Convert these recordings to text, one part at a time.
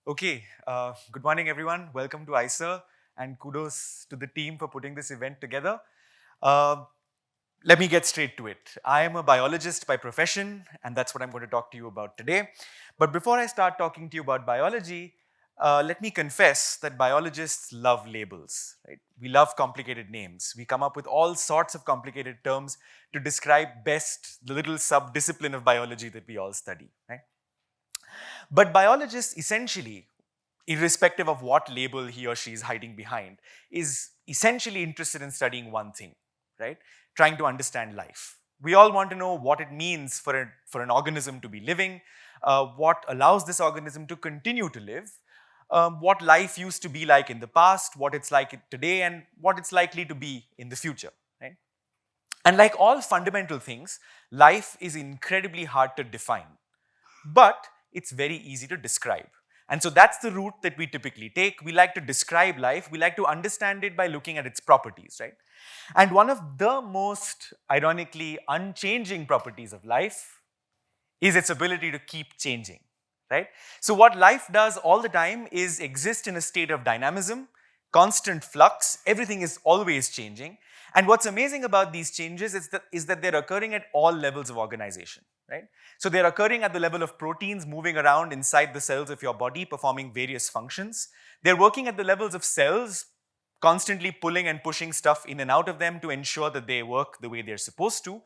Okay, good morning everyone. Welcome to ICER and kudos to the team for putting this event together. Uh, Let me get straight to it. I am a biologist by profession and that's what I'm going to talk to you about today. But before I start talking to you about biology, let me confess that biologists love labels. Right? We love complicated names. We come up with all sorts of complicated terms to describe best the little sub-discipline of biology that we all study. Right? But biologists essentially, irrespective of what label he or she is hiding behind, is essentially interested in studying one thing, right? Trying to understand life. We all want to know what it means for an organism to be living, what allows this organism to continue to live, what life used to be like in the past, what it's like today, and what it's likely to be in the future, right? And like all fundamental things, life is incredibly hard to define, but it's very easy to describe. And so that's the route that we typically take. We like to describe life. We like to understand it by looking at its properties, right? And one of the most ironically unchanging properties of life is its ability to keep changing, right? So what life does all the time is exist in a state of dynamism, constant flux, everything is always changing. And what's amazing about these changes is that they're occurring at all levels of organization, right? So they're occurring at the level of proteins moving around inside the cells of your body, performing various functions. They're working at the levels of cells, constantly pulling and pushing stuff in and out of them to ensure that they work the way they're supposed to.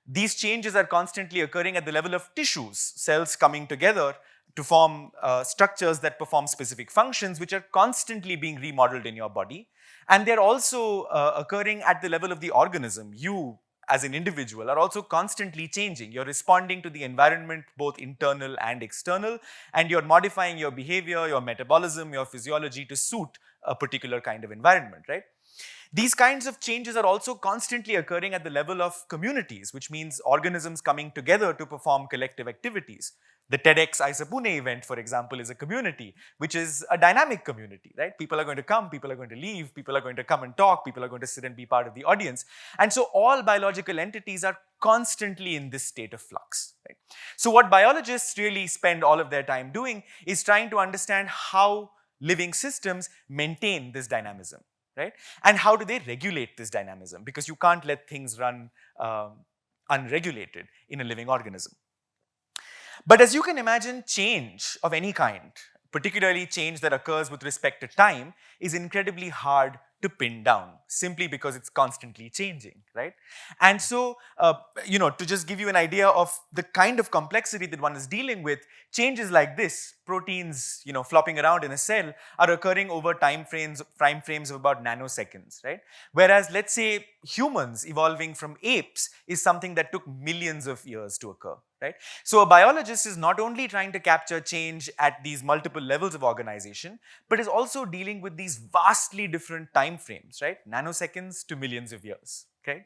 These changes are constantly occurring at the level of tissues, cells coming together to form structures that perform specific functions, which are constantly being remodeled in your body. And they're also occurring at the level of the organism. You, as an individual, are also constantly changing. You're responding to the environment, both internal and external, and you're modifying your behavior, your metabolism, your physiology to suit a particular kind of environment, right? These kinds of changes are also constantly occurring at the level of communities, which means organisms coming together to perform collective activities. The TEDxIISERPune event, for example, is a community, which is a dynamic community, right? People are going to come, people are going to leave, people are going to come and talk, people are going to sit and be part of the audience. And so all biological entities are constantly in this state of flux, right? So what biologists really spend all of their time doing is trying to understand how living systems maintain this dynamism, right? And how do they regulate this dynamism? Because you can't let things run unregulated in a living organism. But as you can imagine, change of any kind, particularly change that occurs with respect to time, is incredibly hard to pin down simply because it's constantly changing, right? And so, to just give you an idea of the kind of complexity that one is dealing with, changes like this, proteins, flopping around in a cell, are occurring over time frames of about nanoseconds, right? Whereas, let's say, humans evolving from apes is something that took millions of years to occur, right? So a biologist is not only trying to capture change at these multiple levels of organization, but is also dealing with these vastly different time frames, right? Nanoseconds to millions of years, okay?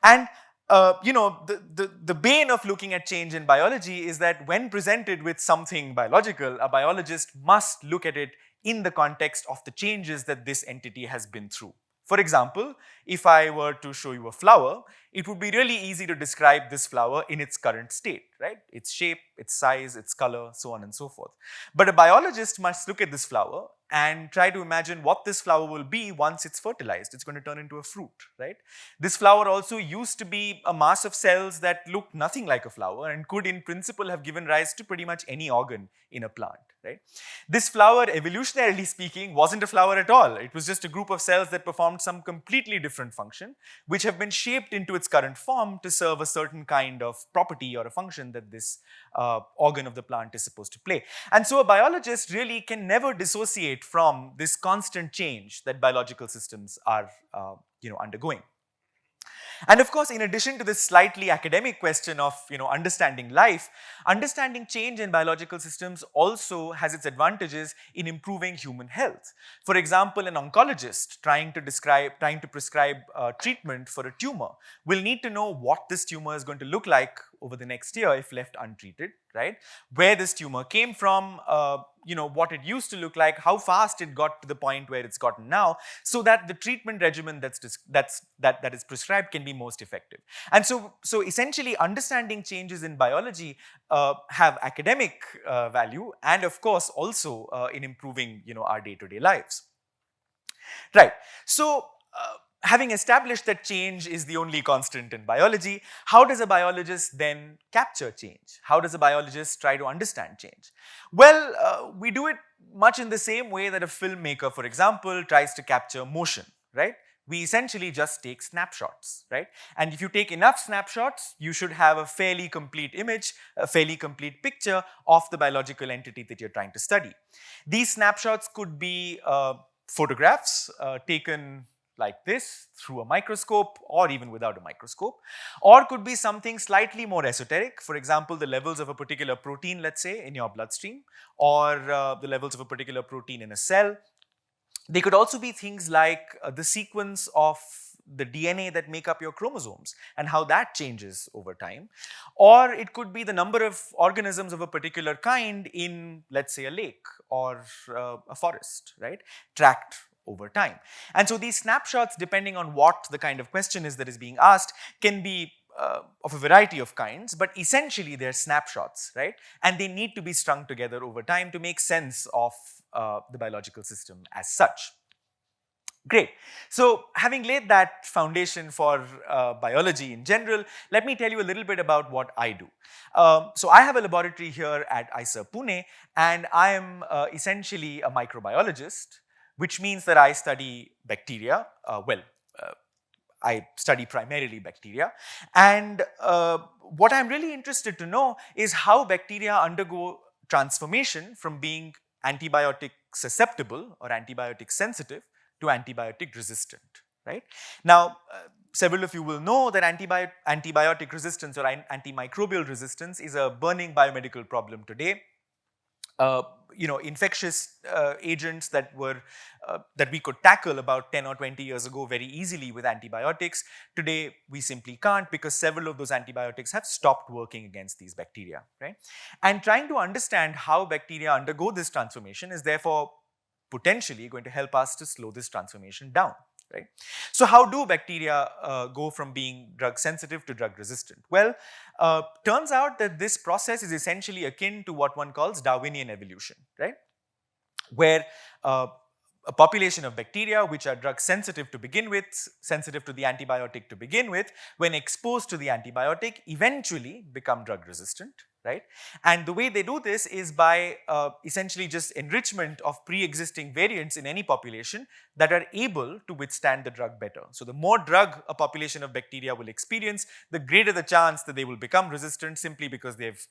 And the bane of looking at change in biology is that when presented with something biological, a biologist must look at it in the context of the changes that this entity has been through. For example, if I were to show you a flower, it would be really easy to describe this flower in its current state, right? Its shape, its size, its color, so on and so forth. But a biologist must look at this flower and try to imagine what this flower will be once it's fertilized. It's going to turn into a fruit, right? This flower also used to be a mass of cells that looked nothing like a flower and could in principle have given rise to pretty much any organ in a plant, right? This flower, evolutionarily speaking, wasn't a flower at all. It was just a group of cells that performed some completely different function, which have been shaped into its current form to serve a certain kind of property or a function that this organ of the plant is supposed to play. And so a biologist really can never dissociate from this constant change that biological systems are undergoing. And of course, in addition to this slightly academic question of understanding life, understanding change in biological systems also has its advantages in improving human health. For example, an oncologist trying to prescribe treatment for a tumor will need to know what this tumor is going to look like over the next year if left untreated, right? Where this tumor came from, what it used to look like, how fast it got to the point where it's gotten now, so that the treatment regimen that is prescribed can be most effective. And so essentially understanding changes in biology have academic value, and of course also in improving our day-to-day lives. Right. So, having established that change is the only constant in biology, how does a biologist then capture change? How does a biologist try to understand change? Well, we do it much in the same way that a filmmaker, for example, tries to capture motion, right? We essentially just take snapshots, right? And if you take enough snapshots, you should have a fairly complete image, a fairly complete picture of the biological entity that you're trying to study. These snapshots could be photographs taken like this through a microscope or even without a microscope, or could be something slightly more esoteric, for example, the levels of a particular protein, let's say, in your bloodstream, or the levels of a particular protein in a cell. They could also be things like the sequence of the DNA that make up your chromosomes and how that changes over time. Or it could be the number of organisms of a particular kind in, let's say, a lake or a forest, right, tracked over time. And so these snapshots, depending on what the kind of question is that is being asked, can be of a variety of kinds, but essentially they're snapshots, right? And they need to be strung together over time to make sense of the biological system as such. Great. So having laid that foundation for biology in general, let me tell you a little bit about what I do. So I have a laboratory here at TEDxIISERPune, and I am essentially a microbiologist, which means that I study bacteria. I study primarily bacteria. And what I'm really interested to know is how bacteria undergo transformation from being antibiotic susceptible or antibiotic sensitive to antibiotic resistant, right? Now, several of you will know that antibiotic resistance or antimicrobial resistance is a burning biomedical problem today. Infectious agents that we could tackle about 10 or 20 years ago very easily with antibiotics. Today, we simply can't because several of those antibiotics have stopped working against these bacteria, right? And trying to understand how bacteria undergo this transformation is therefore potentially going to help us to slow this transformation down, right? So how do bacteria go from being drug sensitive to drug resistant? Well, turns out that this process is essentially akin to what one calls Darwinian evolution, right? Where a population of bacteria which are drug sensitive to begin with, sensitive to the antibiotic to begin with, when exposed to the antibiotic, eventually become drug resistant, right? And the way they do this is by essentially just enrichment of pre-existing variants in any population that are able to withstand the drug better. So the more drug a population of bacteria will experience, the greater the chance that they will become resistant simply because they've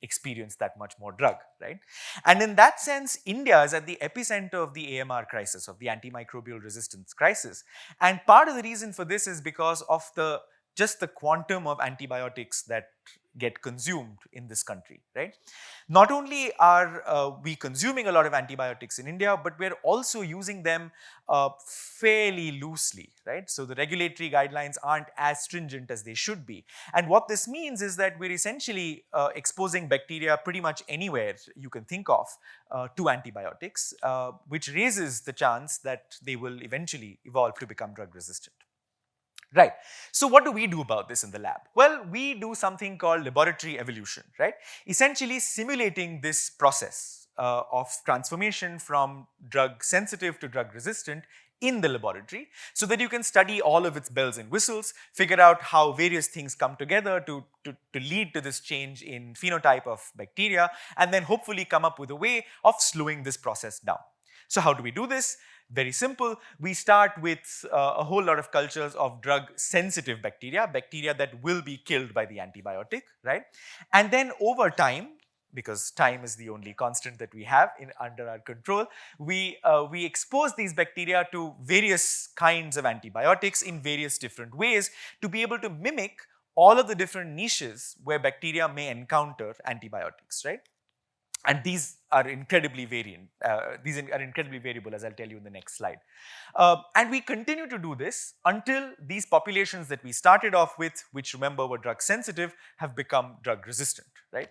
experience that much more drug, right? And in that sense, India is at the epicenter of the AMR crisis, of the antimicrobial resistance crisis. And part of the reason for this is because of just the quantum of antibiotics that get consumed in this country, right? Not only are we consuming a lot of antibiotics in India, but we're also using them fairly loosely, right? So the regulatory guidelines aren't as stringent as they should be. And what this means is that we're essentially exposing bacteria pretty much anywhere you can think of to antibiotics, which raises the chance that they will eventually evolve to become drug resistant. Right. So what do we do about this in the lab? Well, we do something called laboratory evolution, right? Essentially simulating this process of transformation from drug sensitive to drug resistant in the laboratory so that you can study all of its bells and whistles, figure out how various things come together to lead to this change in phenotype of bacteria, and then hopefully come up with a way of slowing this process down. So how do we do this? Very simple. We start with a whole lot of cultures of drug-sensitive bacteria, bacteria that will be killed by the antibiotic, right? And then over time, because time is the only constant that we have under our control, we expose these bacteria to various kinds of antibiotics in various different ways to be able to mimic all of the different niches where bacteria may encounter antibiotics, right? And these are incredibly variant. These are incredibly variable, as I'll tell you in the next slide. And we continue to do this until these populations that we started off with, which remember were drug sensitive, have become drug resistant, right?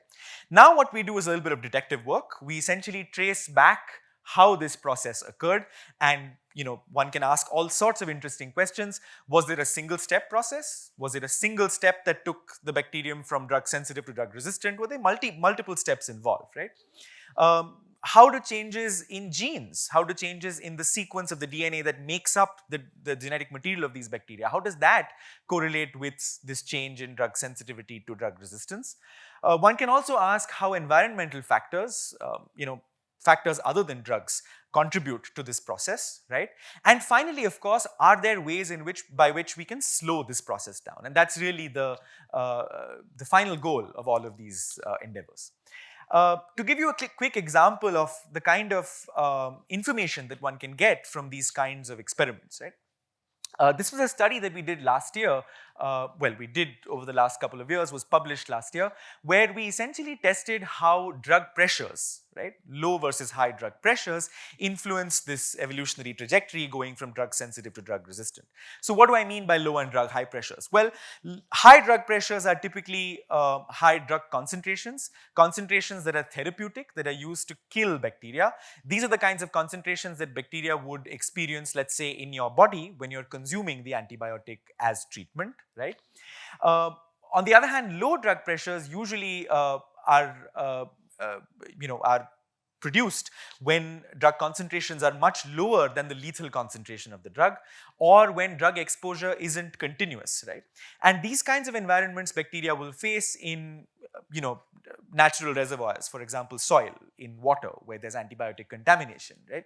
Now what we do is a little bit of detective work. We essentially trace back how this process occurred, and one can ask all sorts of interesting questions. Was there a single step process? Was it a single step that took the bacterium from drug sensitive to drug resistant? Were there multiple steps involved, right? How do changes in genes, how do changes in the sequence of the DNA that makes up the genetic material of these bacteria, how does that correlate with this change in drug sensitivity to drug resistance? One can also ask how environmental factors, factors other than drugs, contribute to this process, right? And finally, of course, are there ways by which we can slow this process down? And that's really the final goal of all of these endeavors. To give you a quick example of the kind of information that one can get from these kinds of experiments, right? This was a study that we did last year, we did over the last couple of years, was published last year, where we essentially tested how drug pressures, right, low versus high drug pressures, influence this evolutionary trajectory going from drug sensitive to drug resistant. So what do I mean by low and high pressures? Well, high drug pressures are typically high drug concentrations that are therapeutic, that are used to kill bacteria. These are the kinds of concentrations that bacteria would experience, let's say, in your body when you're consuming the antibiotic as treatment, right? On the other hand, low drug pressures usually are produced when drug concentrations are much lower than the lethal concentration of the drug, or when drug exposure isn't continuous, right? And these kinds of environments bacteria will face in natural reservoirs, for example, soil, in water where there's antibiotic contamination, right?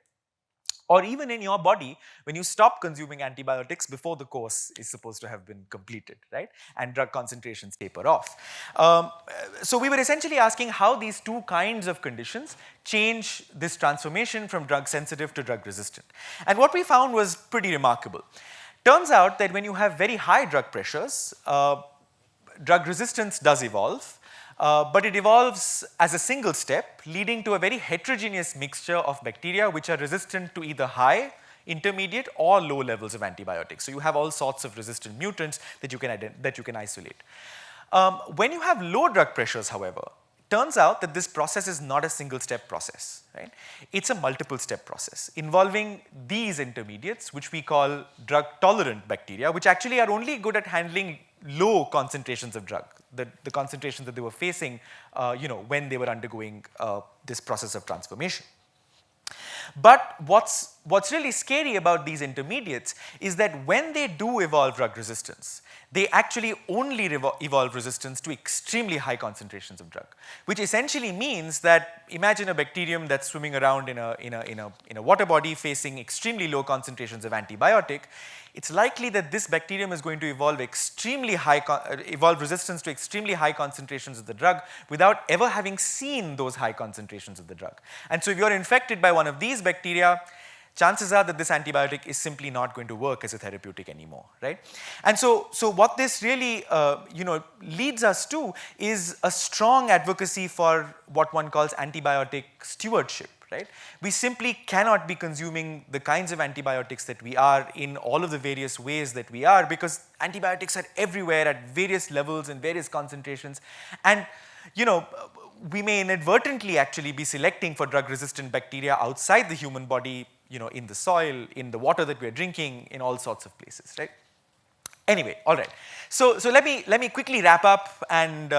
Or even in your body when you stop consuming antibiotics before the course is supposed to have been completed, right? And drug concentrations taper off. So we were essentially asking how these two kinds of conditions change this transformation from drug sensitive to drug resistant. And what we found was pretty remarkable. Turns out that when you have very high drug pressures, drug resistance does evolve. But it evolves as a single step, leading to a very heterogeneous mixture of bacteria which are resistant to either high, intermediate, or low levels of antibiotics. So you have all sorts of resistant mutants that you can isolate. When you have low drug pressures, however, turns out that this process is not a single step process, right? It's a multiple step process involving these intermediates, which we call drug tolerant bacteria, which actually are only good at handling low concentrations of drug, the concentrations that they were facing when they were undergoing this process of transformation. But what's really scary about these intermediates is that when they do evolve drug resistance, they actually only evolve resistance to extremely high concentrations of drug, which essentially means that imagine a bacterium that's swimming around in a water body facing extremely low concentrations of antibiotic. It's likely that this bacterium is going to evolve resistance to extremely high concentrations of the drug without ever having seen those high concentrations of the drug. And so if you're infected by one of these bacteria, chances are that this antibiotic is simply not going to work as a therapeutic anymore, right? And so what this really leads us to is a strong advocacy for what one calls antibiotic stewardship, right? We simply cannot be consuming the kinds of antibiotics that we are in all of the various ways that we are, because antibiotics are everywhere at various levels and various concentrations. And we may inadvertently actually be selecting for drug-resistant bacteria outside the human body, in the soil, in the water that we're drinking, in all sorts of places, right? Anyway, all right. So let me quickly wrap up and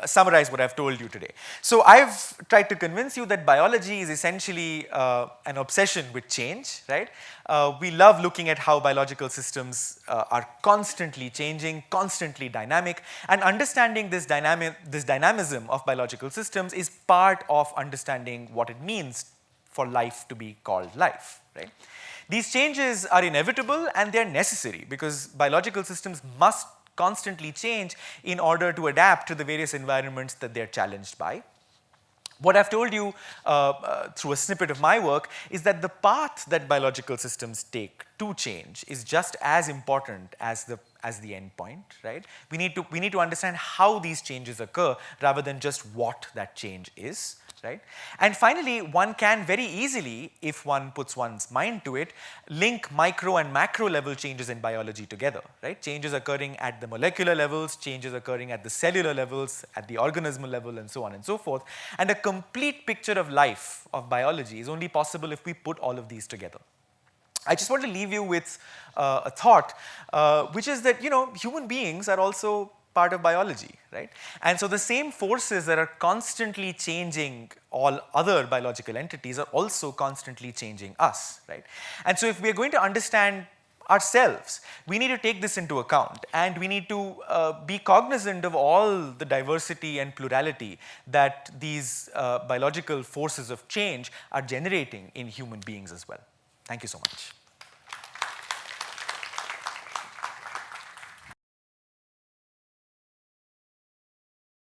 summarize what I've told you today. So I've tried to convince you that biology is essentially an obsession with change, right? We love looking at how biological systems are constantly changing, constantly dynamic, and understanding this dynamism of biological systems is part of understanding what it means for life to be called life, right? These changes are inevitable and they're necessary because biological systems must constantly change in order to adapt to the various environments that they're challenged by. What I've told you through a snippet of my work is that the path that biological systems take to change is just as important as the end point, right? We need to understand how these changes occur rather than just what that change is. right? And finally, one can very easily, if one puts one's mind to it, link micro and macro level changes in biology together, right? Changes occurring at the molecular levels, changes occurring at the cellular levels, at the organismal level, and so on and so forth. And a complete picture of life, of biology, is only possible if we put all of these together. I just want to leave you with a thought, which is that, human beings are also part of biology, right? And so the same forces that are constantly changing all other biological entities are also constantly changing us, right? And so if we're going to understand ourselves, we need to take this into account, and we need to be cognizant of all the diversity and plurality that these biological forces of change are generating in human beings as well. Thank you so much.